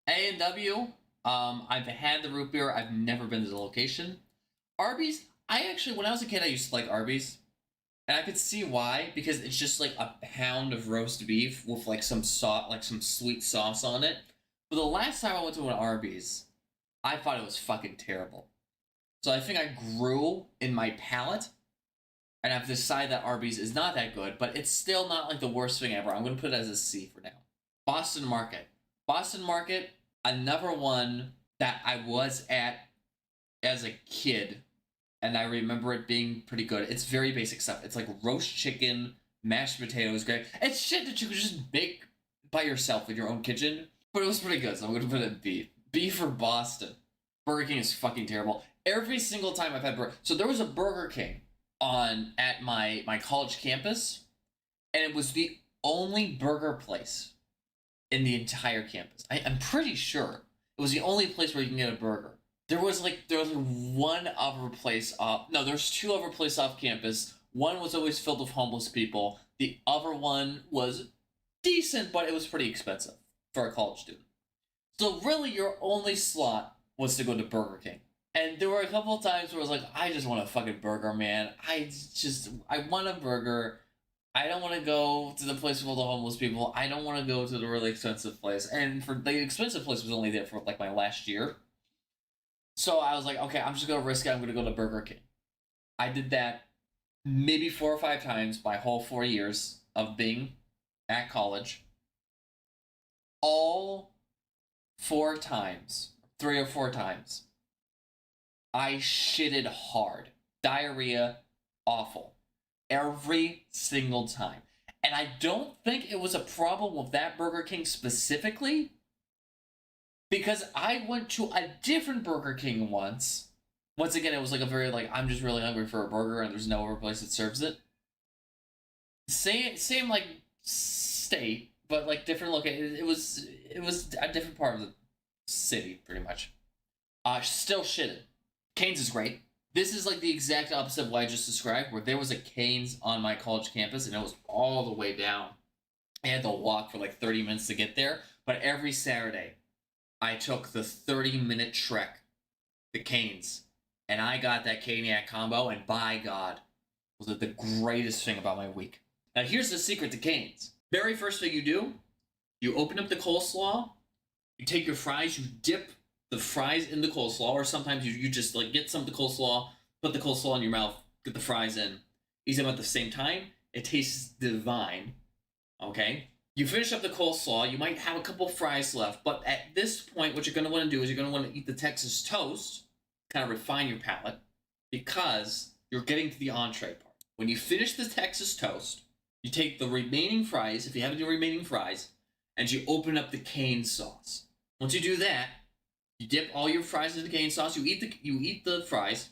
A&W, I've had the root beer. I've never been to the location. Arby's, I actually, when I was a kid, I used to like Arby's. And I could see why, because it's just like a pound of roast beef with like some like some sweet sauce on it. But the last time I went to an Arby's, I thought it was fucking terrible. So I think I grew in my palate, and I've decided that Arby's is not that good, but it's still not like the worst thing ever. I'm gonna put it as a C for now. Boston Market. Boston Market, another one that I was at as a kid, and I remember it being pretty good. It's very basic stuff. It's like roast chicken, mashed potatoes, great. It's shit that you could just bake by yourself in your own kitchen, but it was pretty good, so I'm gonna put it B. B for Boston. Burger King is fucking terrible. Every single time I've had so there was a Burger King at my college campus, and it was the only burger place in the entire campus. I'm pretty sure it was the only place where you can get a burger. There was one other place off. No, there's two other places off campus. One was always filled with homeless people. The other one was decent, but it was pretty expensive for a college student. So really, your only slot was to go to Burger King. And there were a couple of times where I was like, I just want a fucking burger, man. I want a burger. I don't want to go to the place with all the homeless people. I don't want to go to the really expensive place. And for the expensive place was only there for like my last year. So I was like, okay, I'm just going to risk it. I'm going to go to Burger King. I did that maybe 4 or 5 times my whole 4 years of being at college. All 4 times, 3 or 4 times, I shitted hard. Diarrhea, awful. Every single time. And I don't think it was a problem with that Burger King specifically, because I went to a different Burger King once. Once again, it was like a very I'm just really hungry for a burger and there's no other place that serves it. Same like state, but like different location. It was a different part of the city, pretty much. Still shitted. Cane's is great. This is like the exact opposite of what I just described, where there was a Cane's on my college campus and it was all the way down. I had to walk for like 30 minutes to get there, but every Saturday I took the 30-minute trek to Cane's, and I got that Caniac combo, and by God, was it the greatest thing about my week. Now here's the secret to Cane's. Very first thing you do, you open up the coleslaw, you take your fries, you dip the fries in the coleslaw, or sometimes you just like get some of the coleslaw, put the coleslaw in your mouth, get the fries in, eat them at the same time. It tastes divine. Okay? You finish up the coleslaw, you might have a couple fries left, but at this point, what you're going to want to do is you're going to want to eat the Texas toast, kind of refine your palate, because you're getting to the entree part. When you finish the Texas toast, you take the remaining fries, if you have any remaining fries, and you open up the cane sauce. Once you do that, you dip all your fries into cane sauce, you eat the fries,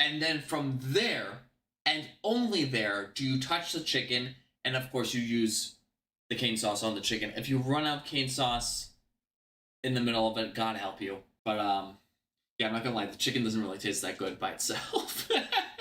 and then from there, and only there, do you touch the chicken, and of course you use the cane sauce on the chicken. If you run out of cane sauce in the middle of it, God help you. But yeah, I'm not gonna lie, the chicken doesn't really taste that good by itself.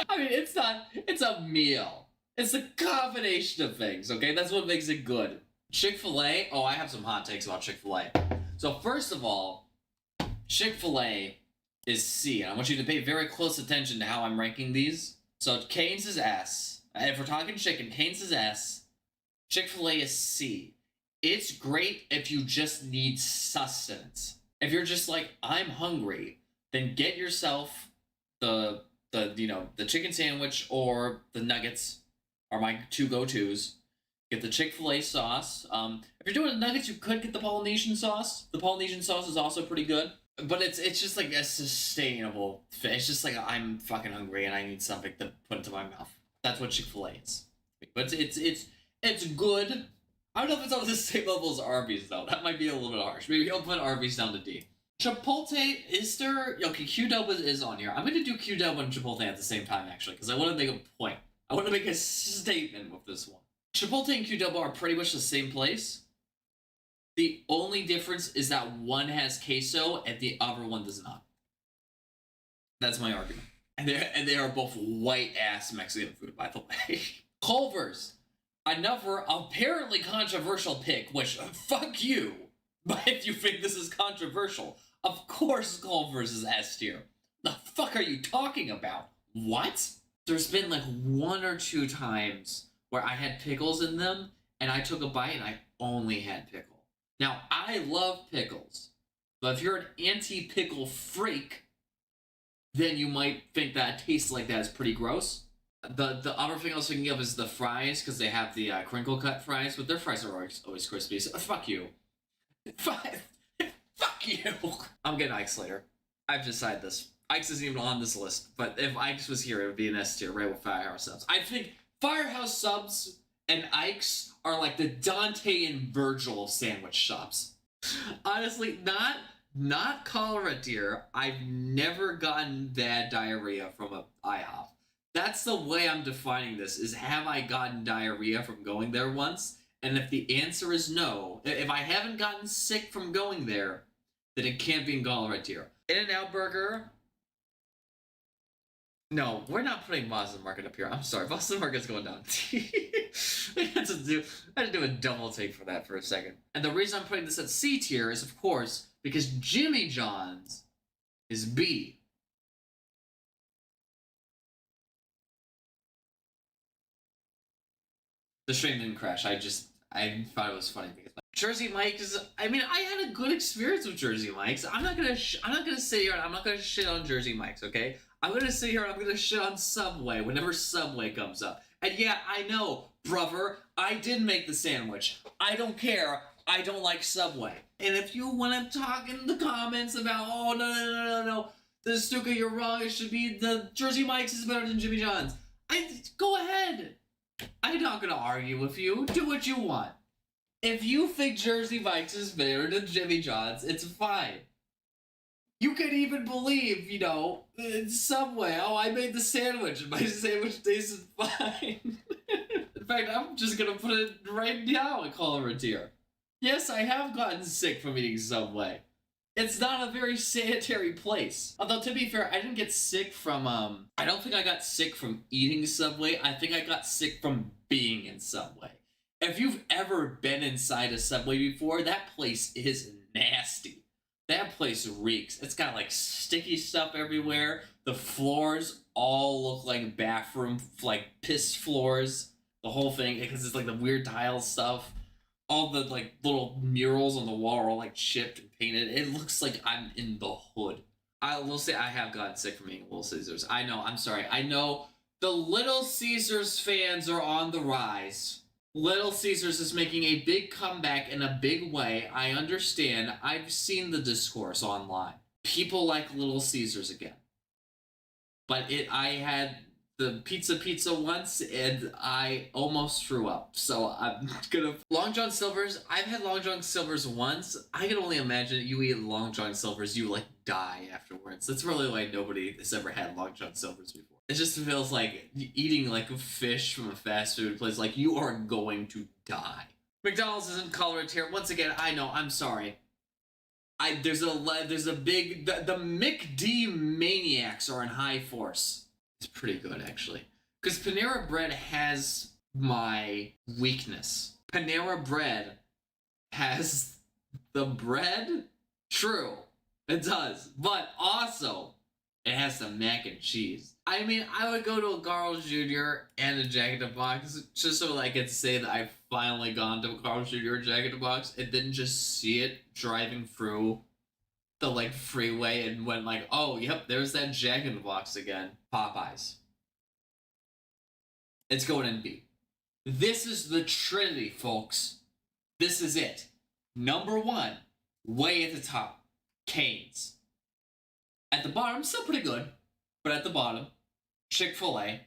I mean, it's a meal. It's a combination of things, okay? That's what makes it good. Chick-fil-A, oh, I have some hot takes about Chick-fil-A. So first of all, Chick-fil-A is C, and I want you to pay very close attention to how I'm ranking these. So Cane's is S. If we're talking chicken, Cane's is S. Chick-fil-A is C. It's great if you just need sustenance. If you're just like, I'm hungry, then get yourself the chicken sandwich or the nuggets are my 2 go-tos. Get the Chick-fil-A sauce. If you're doing the nuggets, you could get the Polynesian sauce. The Polynesian sauce is also pretty good. But it's just like a sustainable thing. It's just like, I'm fucking hungry and I need something to put into my mouth. That's what Chick-fil-A is. But it's good. I don't know if it's on the same level as Arby's, though. That might be a little bit harsh. Maybe I'll put Arby's down to D. Chipotle, is there... Okay, Q-Dub is on here. I'm going to do Q-Dub and Chipotle at the same time, actually, because I want to make a point. I want to make a statement with this one. Chipotle and Q-Dub are pretty much the same place. The only difference is that one has queso and the other one does not. That's my argument. And they are both white-ass Mexican food, by the way. Culver's. Another apparently controversial pick, which, fuck you. But if you think this is controversial. Of course Culver's is S tier. The fuck are you talking about? What? There's been like 1 or 2 times where I had pickles in them, and I took a bite and I only had pickle. Now, I love pickles, but if you're an anti-pickle freak, then you might think that it tastes like that is pretty gross. The other thing I was thinking of is the fries, because they have the crinkle cut fries, but their fries are always crispy, so fuck you. Fuck you! I'm getting Ike's later. I've decided this. Ike's isn't even on this list, but if Ike's was here, it would be an S tier, right with Firehouse Subs. I think Firehouse Subs and Ike's are like the Dante and Virgil of sandwich shops. Honestly, not cholera tier. I've never gotten bad diarrhea from a IHOP. That's the way I'm defining this, is have I gotten diarrhea from going there once? And if the answer is no, if I haven't gotten sick from going there, then it can't be in cholera tier. In-N-Out Burger. No, we're not putting Boston Market up here. I'm sorry, Boston Market's going down. I had to do a double take for that for a second. And the reason I'm putting this at C tier is, of course, because Jimmy John's is B. The stream didn't crash. I thought it was funny because Jersey Mike's. I mean, I had a good experience with Jersey Mike's. I'm not gonna sit here and I'm not gonna shit on Jersey Mike's. Okay, I'm gonna sit here and I'm gonna shit on Subway whenever Subway comes up. And yeah, I know, brother, I did make the sandwich. I don't care. I don't like Subway. And if you want to talk in the comments about, oh no, the Stuka, you're wrong. It should be the Jersey Mike's is better than Jimmy John's. Go ahead. I'm not gonna argue with you. Do what you want. If you think Jersey Mike's is better than Jimmy John's, it's fine. You could even believe, Subway. Oh, I made the sandwich, and my sandwich tasted fine. In fact, I'm just gonna put it right now and call her a tier. Yes, I have gotten sick from eating Subway. It's not a very sanitary place. Although, to be fair, I didn't get sick from, I don't think I got sick from eating Subway. I think I got sick from being in Subway. If you've ever been inside a Subway before, that place is nasty. That place reeks. It's got, like, sticky stuff everywhere. The floors all look like bathroom, like, piss floors. The whole thing, because it's, like, the weird tile stuff. All the, like, little murals on the wall are all, like, chipped and painted. It looks like I'm in the hood. I will say I have gotten sick from eating Little Caesars. I know, I'm sorry. I know the Little Caesars fans are on the rise. Little Caesars is making a big comeback in a big way. I understand. I've seen the discourse online. People like Little Caesars again. But I had the pizza once, and I almost threw up. So I'm gonna... Long John Silver's, I've had Long John Silver's once. I can only imagine you eat Long John Silver's, you, like, die afterwards. That's really why nobody has ever had Long John Silver's before. It just feels like eating, like, fish from a fast food place. Like, you are going to die. McDonald's isn't colored here. Once again, I know, I'm sorry. There's a big... The McD maniacs are in high force. It's pretty good, actually. Because Panera Bread has my weakness. Panera Bread has the bread? True. It does. But also, it has some mac and cheese. I mean, I would go to a Carl's Jr. and a Jack in the Box just so I could say that I've finally gone to a Carl's Jr. Jack in the Box and didn't just see it driving through the, like, freeway and went like, oh, yep, there's that Jack in the Box again. Popeyes. It's going in B. This is the Trinity, folks. This is it. Number 1, way at the top, Cane's. At the bottom, still pretty good, but at the bottom, Chick-fil-A.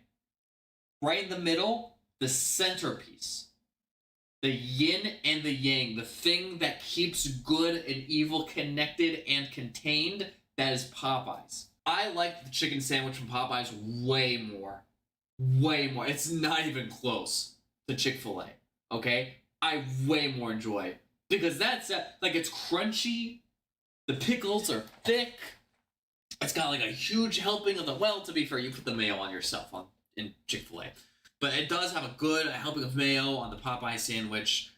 Right in the middle, the centerpiece. The yin and the yang, the thing that keeps good and evil connected and contained, that is Popeyes. I like the chicken sandwich from Popeyes way more. Way more. It's not even close to Chick-fil-A, okay? I way more enjoy it. Because that's, like, it's crunchy, the pickles are thick, it's got, like, a huge helping of the, well, to be fair, you put the mayo on yourself in Chick-fil-A. But it does have a good helping of mayo on the Popeye sandwich.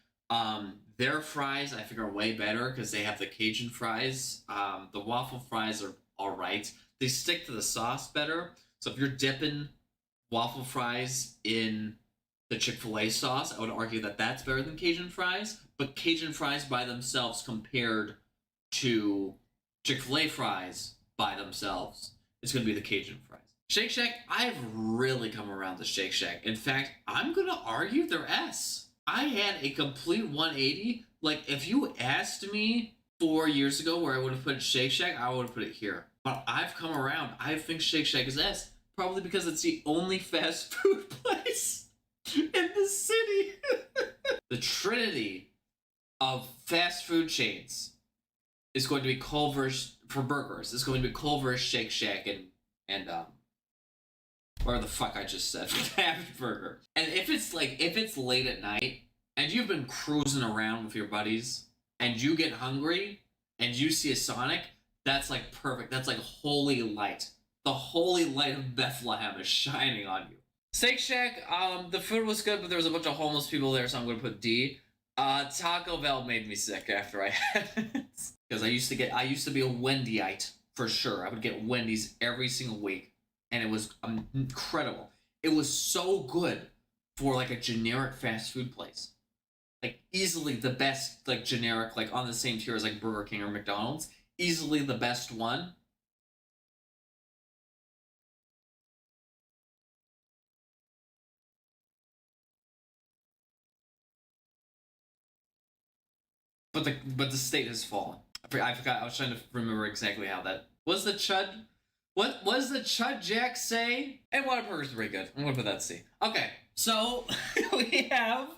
Their fries, I figure, are way better because they have the Cajun fries. The waffle fries are all right. They stick to the sauce better. So if you're dipping waffle fries in the Chick-fil-A sauce, I would argue that that's better than Cajun fries. But Cajun fries by themselves compared to Chick-fil-A fries by themselves, it's going to be the Cajun fries. Shake Shack, I've really come around to Shake Shack. In fact, I'm going to argue they're S. I had a complete 180. Like, if you asked me 4 years ago where I would have put Shake Shack, I would have put it here. But I've come around. I think Shake Shack is S. Probably because it's the only fast food place in the city. The trinity of fast food chains is going to be Culver's for burgers. It's going to be Culver's, Shake Shack, and whatever the fuck I just said, Habit Burger. And if it's late at night and you've been cruising around with your buddies and you get hungry and you see a Sonic, that's like perfect. That's like holy light. The holy light of Bethlehem is shining on you. Steak Shack, the food was good, but there was a bunch of homeless people there, so I'm gonna put D. Taco Bell made me sick after I had it. Because I used to be a Wendyite for sure. I would get Wendy's every single week, and it was incredible. It was so good for like a generic fast food place, like easily the best, like generic, like on the same tier as like Burger King or McDonald's. Easily the best one. But the state has fallen. I forgot. I was trying to remember exactly how that was. The Chud. What was the Chud Jack say? And Whataburger's pretty good. I'm gonna put that C. Okay, so we have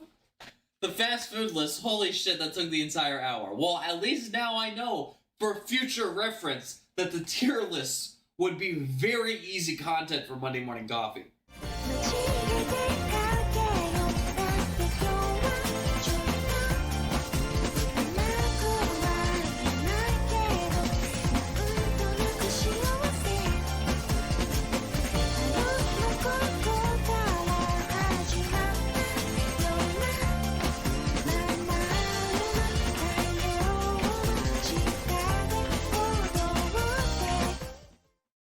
the fast food list. Holy shit, that took the entire hour. Well, at least now I know for future reference that the tier list would be very easy content for Monday Morning Coffee.